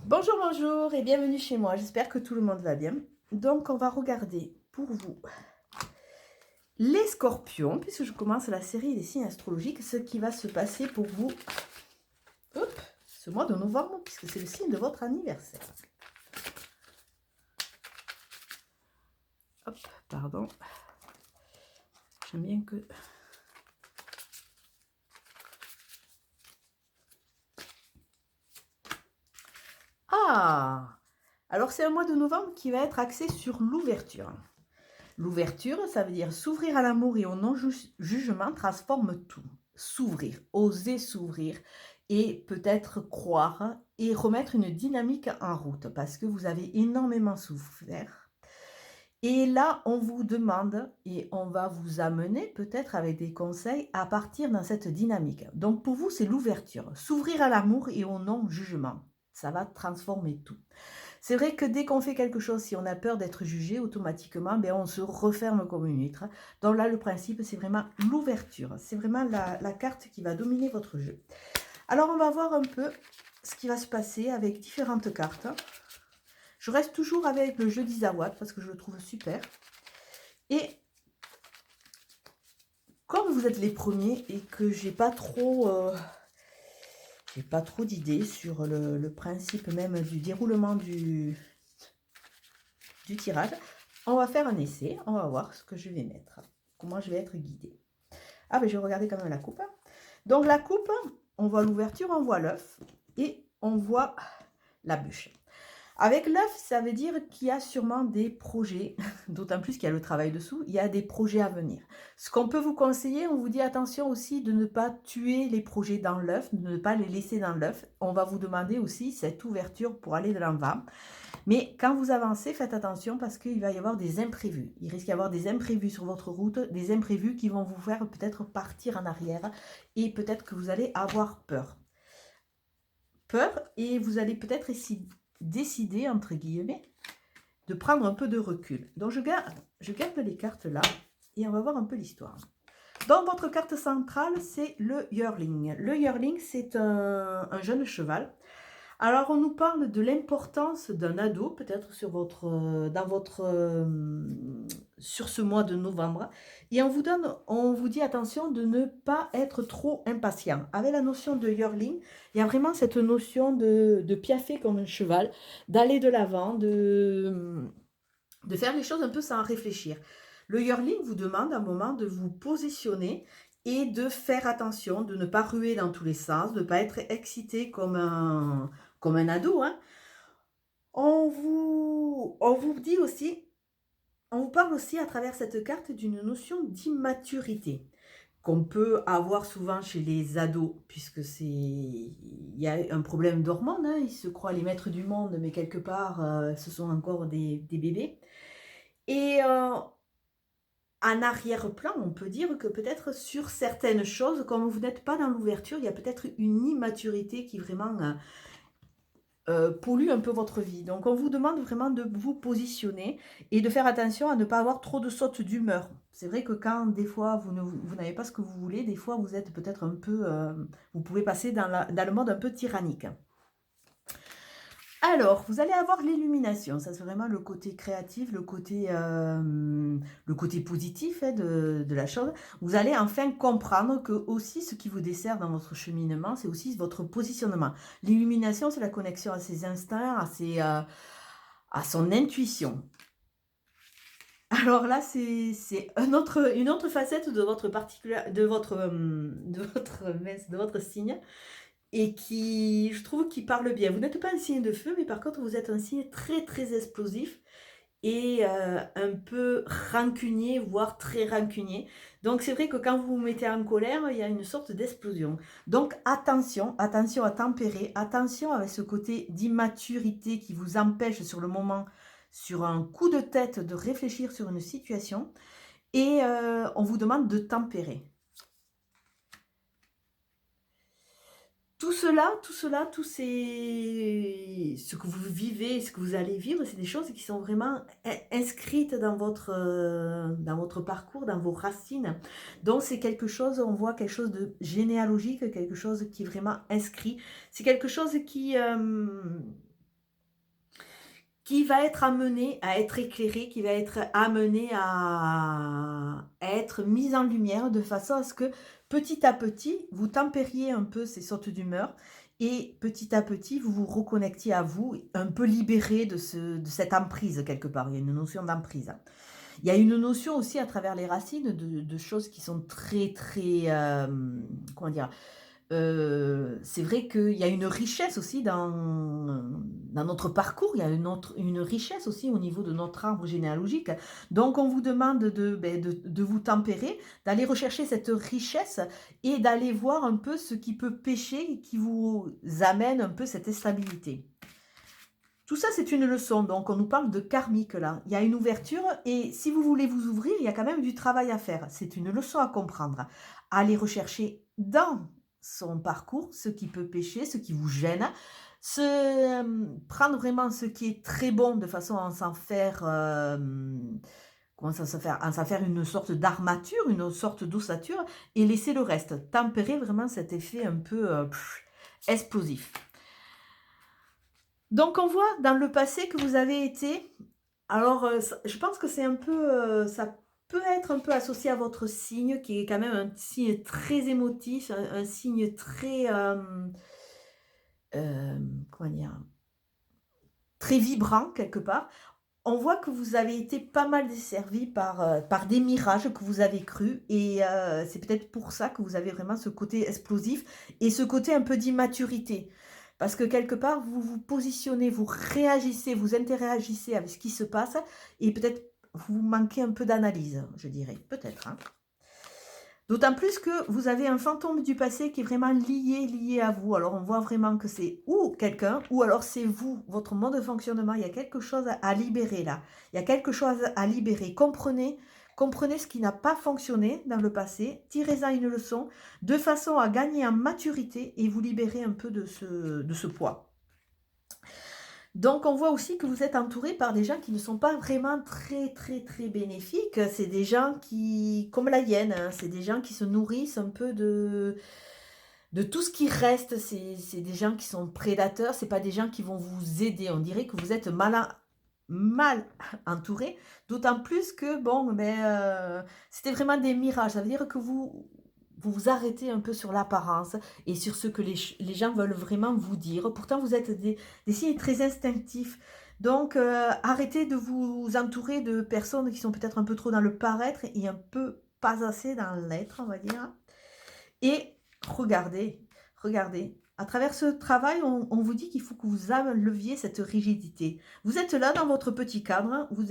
Bonjour, bonjour et bienvenue chez moi. J'espère que tout le monde va bien. Donc, on va regarder pour vous les scorpions, puisque je commence la série des signes astrologiques, ce qui va se passer pour vous ce mois de novembre, puisque c'est le signe de votre anniversaire. Hop, pardon. J'aime bien que... Ah! Alors, c'est un mois de novembre qui va être axé sur l'ouverture. L'ouverture, ça veut dire s'ouvrir à l'amour et au non-jugement transforme tout. S'ouvrir, oser s'ouvrir et peut-être croire et remettre une dynamique en route parce que vous avez énormément souffert. Et là, on vous demande et on va vous amener peut-être avec des conseils à partir dans cette dynamique. Donc pour vous, c'est l'ouverture, s'ouvrir à l'amour et au non-jugement. Ça va transformer tout. C'est vrai que dès qu'on fait quelque chose, si on a peur d'être jugé, automatiquement, on se referme comme une huître. Donc là, le principe, c'est vraiment l'ouverture. C'est vraiment la carte qui va dominer votre jeu. Alors, on va voir un peu ce qui va se passer avec différentes cartes. Je reste toujours avec le jeu d'Isawat parce que je le trouve super. Et comme vous êtes les premiers et que j'ai pas trop d'idées sur le principe même du déroulement du tirage, on va faire un essai, on va voir ce que je vais mettre, comment je vais être guidée. Ah, je vais regarder quand même la coupe. Donc la coupe, on voit l'ouverture, on voit l'œuf et on voit la bûche. Avec l'œuf, ça veut dire qu'il y a sûrement des projets, d'autant plus qu'il y a le travail dessous, il y a des projets à venir. Ce qu'on peut vous conseiller, on vous dit attention aussi de ne pas tuer les projets dans l'œuf, de ne pas les laisser dans l'œuf. On va vous demander aussi cette ouverture pour aller de l'avant. Mais quand vous avancez, faites attention parce qu'il va y avoir des imprévus. Il risque d'y avoir des imprévus sur votre route, des imprévus qui vont vous faire peut-être partir en arrière et peut-être que vous allez avoir peur. Peur et vous allez peut-être décider, entre guillemets, de prendre un peu de recul. Donc je garde les cartes là et on va voir un peu l'histoire. Donc votre carte centrale, c'est le yearling. Le yearling, c'est un jeune cheval. Alors, on nous parle de l'importance d'un ado, peut-être sur sur ce mois de novembre. Et on vous dit attention de ne pas être trop impatient. Avec la notion de yearling, il y a vraiment cette notion de piaffer comme un cheval, d'aller de l'avant, de faire les choses un peu sans réfléchir. Le yearling vous demande à un moment de vous positionner et de faire attention, de ne pas ruer dans tous les sens, de ne pas être excité comme un ado. Hein. On vous dit aussi, on vous parle aussi à travers cette carte d'une notion d'immaturité qu'on peut avoir souvent chez les ados, puisque il y a un problème d'hormones, hein, ils se croient les maîtres du monde, mais quelque part, ce sont encore des bébés. Et en arrière-plan, on peut dire que peut-être sur certaines choses, comme vous n'êtes pas dans l'ouverture, il y a peut-être une immaturité qui vraiment pollue un peu votre vie. Donc on vous demande vraiment de vous positionner et de faire attention à ne pas avoir trop de sautes d'humeur. C'est vrai que quand des fois vous n'avez pas ce que vous voulez, des fois vous êtes peut-être un peu, vous pouvez passer dans le mode un peu tyrannique. Alors, vous allez avoir l'illumination, ça c'est vraiment le côté créatif, le côté positif hein, de la chose. Vous allez enfin comprendre que aussi ce qui vous dessert dans votre cheminement, c'est aussi votre positionnement. L'illumination, c'est la connexion à ses instincts, à son intuition. Alors là, c'est une autre facette de votre signe et qui, je trouve, qui parle bien. Vous n'êtes pas un signe de feu, mais par contre, vous êtes un signe très, très explosif et un peu rancunier, voire très rancunier. Donc, c'est vrai que quand vous vous mettez en colère, il y a une sorte d'explosion. Donc, attention à tempérer, attention avec ce côté d'immaturité qui vous empêche sur le moment, sur un coup de tête, de réfléchir sur une situation. Et on vous demande de tempérer. Tout cela, ce que vous vivez, ce que vous allez vivre, c'est des choses qui sont vraiment inscrites dans votre parcours, dans vos racines. Donc c'est quelque chose, on voit quelque chose de généalogique, quelque chose qui est vraiment inscrit. C'est quelque chose qui va être amené à être éclairé, qui va être amené à être mis en lumière de façon à ce que petit à petit, vous tempériez un peu ces sautes d'humeur et petit à petit, vous vous reconnectiez à vous, un peu libéré de cette emprise quelque part. Il y a une notion d'emprise. Il y a une notion aussi à travers les racines de choses qui sont très, très, comment dire? C'est vrai qu'il y a une richesse aussi dans notre parcours, il y a une richesse aussi au niveau de notre arbre généalogique. Donc on vous demande de vous tempérer, d'aller rechercher cette richesse et d'aller voir un peu ce qui peut pécher et qui vous amène un peu cette instabilité. Tout ça, c'est une leçon, donc on nous parle de karmique là. Il y a une ouverture et si vous voulez vous ouvrir, il y a quand même du travail à faire. C'est une leçon à comprendre. Allez rechercher dans son parcours ce qui peut pécher, ce qui vous gêne, prendre vraiment ce qui est très bon de façon à s'en faire, comment ça se faire, à s'en faire une sorte d'armature, une sorte d'ossature et laisser le reste. Tempérer vraiment cet effet un peu explosif. Donc on voit dans le passé que vous avez été, alors je pense que c'est un peu, ça peut être un peu associé à votre signe, qui est quand même un signe très émotif, un signe très, comment dire? Très vibrant quelque part. On voit que vous avez été pas mal desservi par des mirages que vous avez crus et c'est peut-être pour ça que vous avez vraiment ce côté explosif et ce côté un peu d'immaturité. Parce que quelque part, vous vous positionnez, vous réagissez, vous interagissez avec ce qui se passe et peut-être vous manquez un peu d'analyse, je dirais. Peut-être, hein. D'autant plus que vous avez un fantôme du passé qui est vraiment lié à vous. Alors on voit vraiment que c'est ou quelqu'un, ou alors c'est vous, votre mode de fonctionnement. Il y a quelque chose à libérer là. Il y a quelque chose à libérer. Comprenez ce qui n'a pas fonctionné dans le passé, tirez-en une leçon, de façon à gagner en maturité et vous libérer un peu de ce poids. Donc on voit aussi que vous êtes entouré par des gens qui ne sont pas vraiment très, très, très bénéfiques. C'est des gens qui, comme la hyène, hein, c'est des gens qui se nourrissent un peu de tout ce qui reste. C'est des gens qui sont prédateurs, c'est pas des gens qui vont vous aider. On dirait que vous êtes mal entouré, d'autant plus que, bon, c'était vraiment des mirages. Ça veut dire que vous arrêtez un peu sur l'apparence et sur ce que les gens veulent vraiment vous dire. Pourtant, vous êtes des signes très instinctifs. Donc, arrêtez de vous entourer de personnes qui sont peut-être un peu trop dans le paraître et un peu pas assez dans l'être, on va dire. Et regardez, regardez. À travers ce travail, on vous dit qu'il faut que vous enleviez cette rigidité. Vous êtes là dans votre petit cadre, vous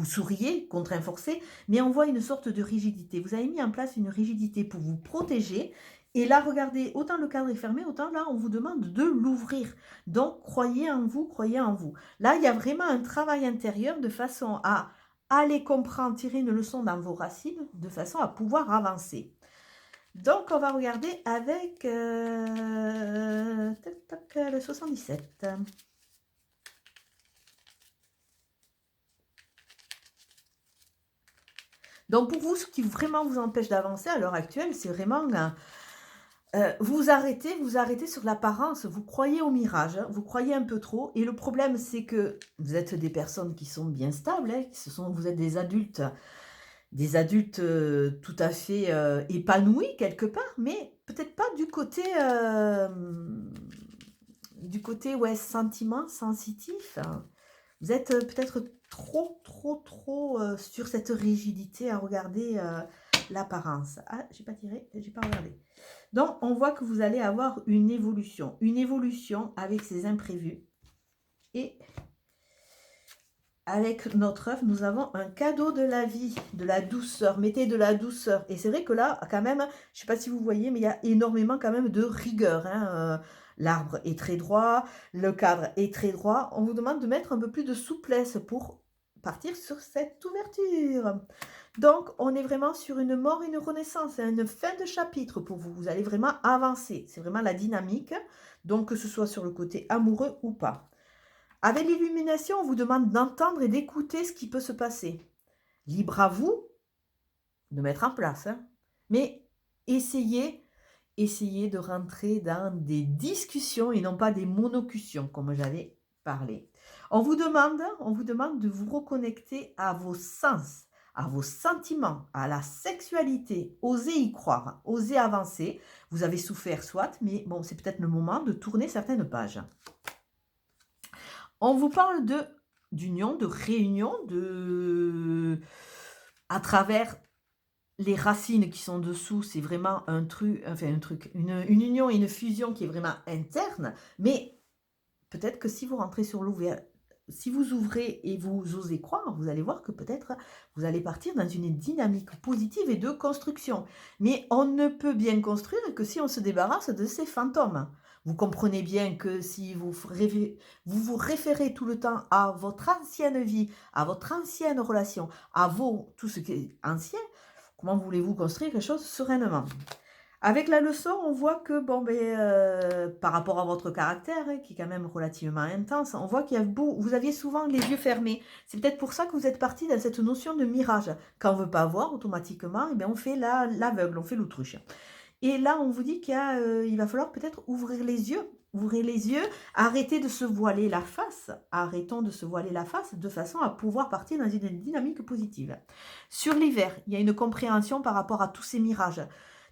souriez, contraint forcé, mais on voit une sorte de rigidité. Vous avez mis en place une rigidité pour vous protéger. Et là, regardez, autant le cadre est fermé, autant là, on vous demande de l'ouvrir. Donc, croyez en vous, croyez en vous. Là, il y a vraiment un travail intérieur de façon à aller comprendre, tirer une leçon dans vos racines, de façon à pouvoir avancer. Donc, on va regarder avec le 77. Donc, pour vous, ce qui vraiment vous empêche d'avancer à l'heure actuelle, c'est vraiment vous arrêtez sur l'apparence. Vous croyez au mirage, hein, vous croyez un peu trop. Et le problème, c'est que vous êtes des personnes qui sont bien stables, hein, vous êtes des adultes tout à fait épanouis quelque part, mais peut-être pas du côté ouais, sentiment, sensitif. Hein. Vous êtes peut-être trop sur cette rigidité à regarder l'apparence. Ah, j'ai pas tiré, j'ai pas regardé. Donc, on voit que vous allez avoir une évolution avec ces imprévus. Et avec notre œuvre, nous avons un cadeau de la vie, de la douceur. Mettez de la douceur. Et c'est vrai que là, quand même, je ne sais pas si vous voyez, mais il y a énormément quand même de rigueur. Hein. L'arbre est très droit, le cadre est très droit. On vous demande de mettre un peu plus de souplesse pour partir sur cette ouverture. Donc, on est vraiment sur une mort et une renaissance, une fin de chapitre pour vous. Vous allez vraiment avancer. C'est vraiment la dynamique. Donc, que ce soit sur le côté amoureux ou pas. Avec l'illumination, on vous demande d'entendre et d'écouter ce qui peut se passer. Libre à vous de mettre en place. Hein. Mais essayez de rentrer dans des discussions et non pas des monocutions, comme j'avais parler. On vous demande de vous reconnecter à vos sens, à vos sentiments, à la sexualité. Osez y croire, osez avancer. Vous avez souffert, soit, mais bon, c'est peut-être le moment de tourner certaines pages. On vous parle d'union, de réunion, à travers les racines qui sont dessous, c'est vraiment une union et une fusion qui est vraiment interne, mais peut-être que si vous rentrez sur l'ouverture, si vous ouvrez et vous osez croire, vous allez voir que peut-être vous allez partir dans une dynamique positive et de construction. Mais on ne peut bien construire que si on se débarrasse de ces fantômes. Vous comprenez bien que si vous vous référez tout le temps à votre ancienne vie, à votre ancienne relation, tout ce qui est ancien, comment voulez-vous construire quelque chose sereinement? Avec la leçon, on voit que, par rapport à votre caractère, hein, qui est quand même relativement intense, on voit qu'il y a vous aviez souvent les yeux fermés. C'est peut-être pour ça que vous êtes parti dans cette notion de mirage. Quand on ne veut pas voir, automatiquement, eh bien, on fait l'aveugle, on fait l'autruche. Et là, on vous dit qu'il va falloir peut-être ouvrir les yeux. Ouvrez les yeux, arrêtez de se voiler la face. Arrêtons de se voiler la face de façon à pouvoir partir dans une dynamique positive. Sur l'hiver, il y a une compréhension par rapport à tous ces mirages.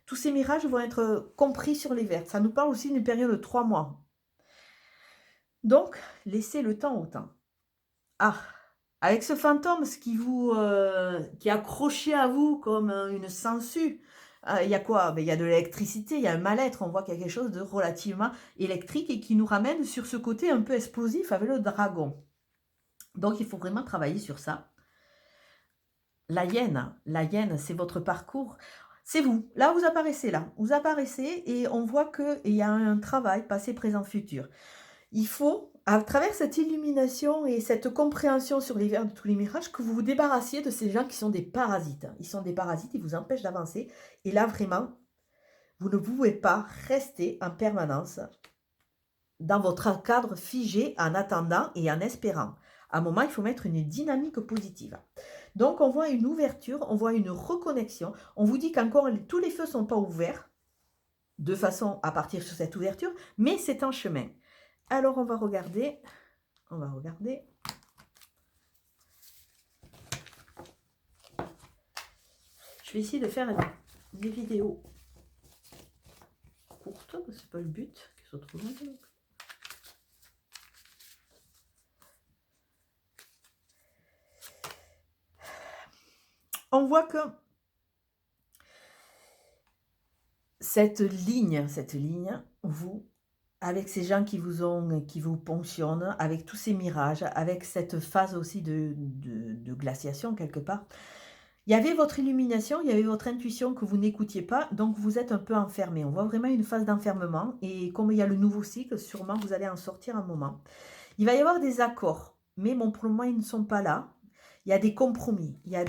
Tous ces mirages vont être compris sur l'hiver. Ça nous parle aussi d'une période de 3 mois. Donc, laissez le temps au temps. Ah, avec ce fantôme, ce qui est accroché à vous comme une sangsue, il y a quoi? Il y a de l'électricité, il y a un mal-être. On voit qu'il y a quelque chose de relativement électrique et qui nous ramène sur ce côté un peu explosif avec le dragon. Donc, il faut vraiment travailler sur ça. La hyène, c'est votre parcours. C'est vous. Là, vous apparaissez là. Vous apparaissez et on voit qu'il y a un travail passé, présent, futur. Il faut, à travers cette illumination et cette compréhension sur l'hiver de tous les mirages, que vous vous débarrassiez de ces gens qui sont des parasites. Ils sont des parasites, ils vous empêchent d'avancer. Et là, vraiment, vous ne pouvez pas rester en permanence dans votre cadre figé en attendant et en espérant. À un moment, il faut mettre une dynamique positive. Donc, on voit une ouverture, on voit une reconnexion. On vous dit qu'encore, tous les feux ne sont pas ouverts de façon à partir sur cette ouverture, mais c'est en chemin. Alors, on va regarder. Je vais essayer de faire des vidéos courtes, parce que ce n'est pas le but, qui soit trop long. On voit que cette ligne, vous, avec ces gens qui vous ponctionnent, avec tous ces mirages, avec cette phase aussi de glaciation quelque part, il y avait votre illumination, il y avait votre intuition que vous n'écoutiez pas, donc vous êtes un peu enfermé. On voit vraiment une phase d'enfermement, et comme il y a le nouveau cycle, sûrement vous allez en sortir un moment. Il va y avoir des accords, mais bon, pour le moment, ils ne sont pas là. Il y a des compromis, il y a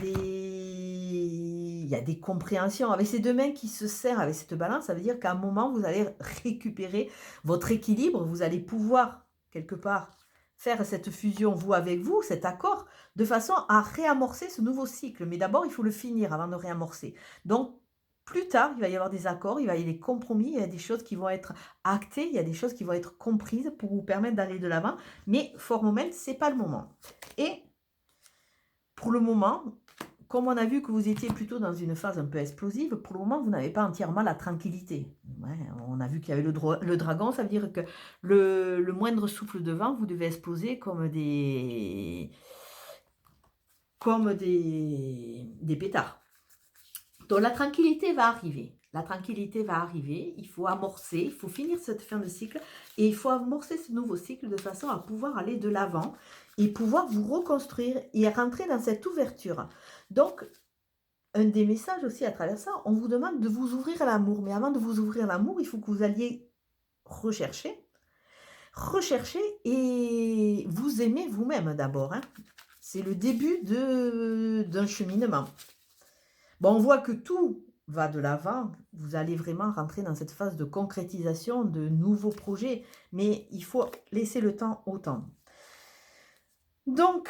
des compréhensions. Avec ces deux mains qui se serrent, avec cette balance, ça veut dire qu'à un moment, vous allez récupérer votre équilibre, vous allez pouvoir, quelque part, faire cette fusion, vous avec vous, cet accord, de façon à réamorcer ce nouveau cycle. Mais d'abord, il faut le finir avant de réamorcer. Donc, plus tard, il va y avoir des accords, il va y avoir des compromis, il y a des choses qui vont être actées, il y a des choses qui vont être comprises pour vous permettre d'aller de l'avant. Mais, for moment, ce n'est pas le moment. Et pour le moment, comme on a vu que vous étiez plutôt dans une phase un peu explosive, pour le moment, vous n'avez pas entièrement la tranquillité. Ouais, on a vu qu'il y avait le dragon, ça veut dire que le moindre souffle de vent, vous devez exploser comme des pétards. Donc la tranquillité va arriver. Il faut amorcer, il faut finir cette fin de cycle et il faut amorcer ce nouveau cycle de façon à pouvoir aller de l'avant et pouvoir vous reconstruire et rentrer dans cette ouverture. Donc, un des messages aussi à travers ça, on vous demande de vous ouvrir à l'amour. Mais avant de vous ouvrir à l'amour, il faut que vous alliez rechercher et vous aimer vous-même d'abord. Hein. C'est le début d'un cheminement. Bon, on voit que tout va de l'avant. Vous allez vraiment rentrer dans cette phase de concrétisation de nouveaux projets. Mais il faut laisser le temps au temps. Donc,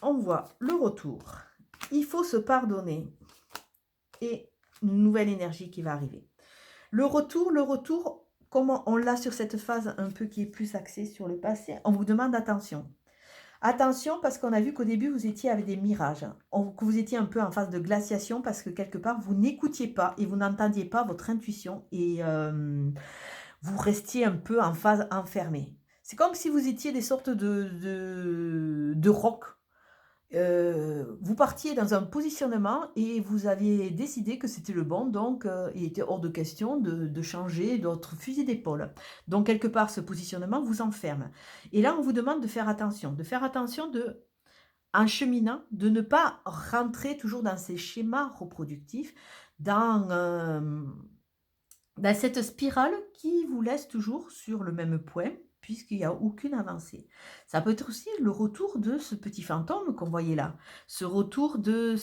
on voit le retour. Il faut se pardonner. Et une nouvelle énergie qui va arriver. Le retour, comme on l'a sur cette phase un peu qui est plus axée sur le passé, on vous demande attention. Attention parce qu'on a vu qu'au début, vous étiez avec des mirages, que vous étiez un peu en phase de glaciation parce que quelque part, vous n'écoutiez pas et vous n'entendiez pas votre intuition et vous restiez un peu en phase enfermée. C'est comme si vous étiez des sortes de rocs. Vous partiez dans un positionnement et vous aviez décidé que c'était le bon, donc il était hors de question de changer d'autre fusil d'épaule. Donc quelque part, ce positionnement vous enferme. Et là, on vous demande de faire attention en cheminant, de ne pas rentrer toujours dans ces schémas reproductifs, dans, dans cette spirale qui vous laisse toujours sur le même point, puisqu'il n'y a aucune avancée. Ça peut être aussi le retour de ce petit fantôme qu'on voyait là, ce retour de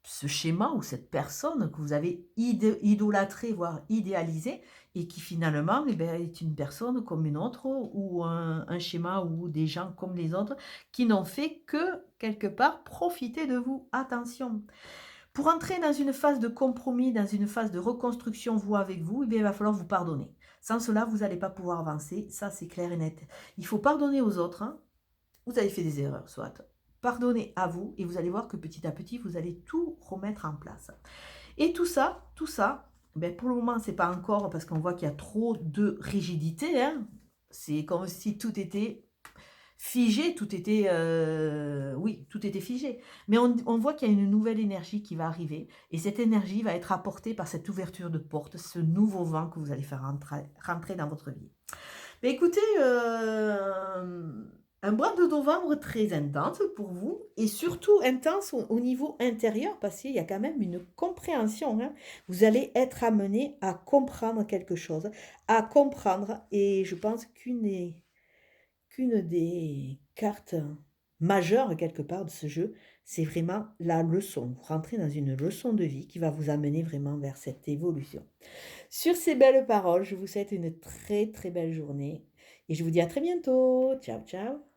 ce schéma ou cette personne que vous avez idolâtré, voire idéalisé, et qui finalement est une personne comme une autre, ou un schéma ou des gens comme les autres, qui n'ont fait que, quelque part, profiter de vous. Attention! Pour entrer dans une phase de compromis, dans une phase de reconstruction, vous avec vous, il va falloir vous pardonner. Sans cela, vous n'allez pas pouvoir avancer, ça c'est clair et net. Il faut pardonner aux autres, hein. Vous avez fait des erreurs, soit. Pardonnez à vous et vous allez voir que petit à petit, vous allez tout remettre en place. Et tout ça, pour le moment, c'est pas encore parce qu'on voit qu'il y a trop de rigidité, hein. C'est comme si tout était figé, tout était, oui, tout était figé. Mais on voit qu'il y a une nouvelle énergie qui va arriver et cette énergie va être apportée par cette ouverture de porte, ce nouveau vent que vous allez faire rentrer dans votre vie. Mais écoutez, un mois de novembre très intense pour vous et surtout intense au niveau intérieur parce qu'il y a quand même une compréhension, hein. Vous allez être amené à comprendre quelque chose, à comprendre et je pense qu'une des cartes majeures quelque part de ce jeu, c'est vraiment la leçon. Vous rentrez dans une leçon de vie qui va vous amener vraiment vers cette évolution. Sur ces belles paroles, je vous souhaite une très très belle journée et je vous dis à très bientôt. Ciao, ciao.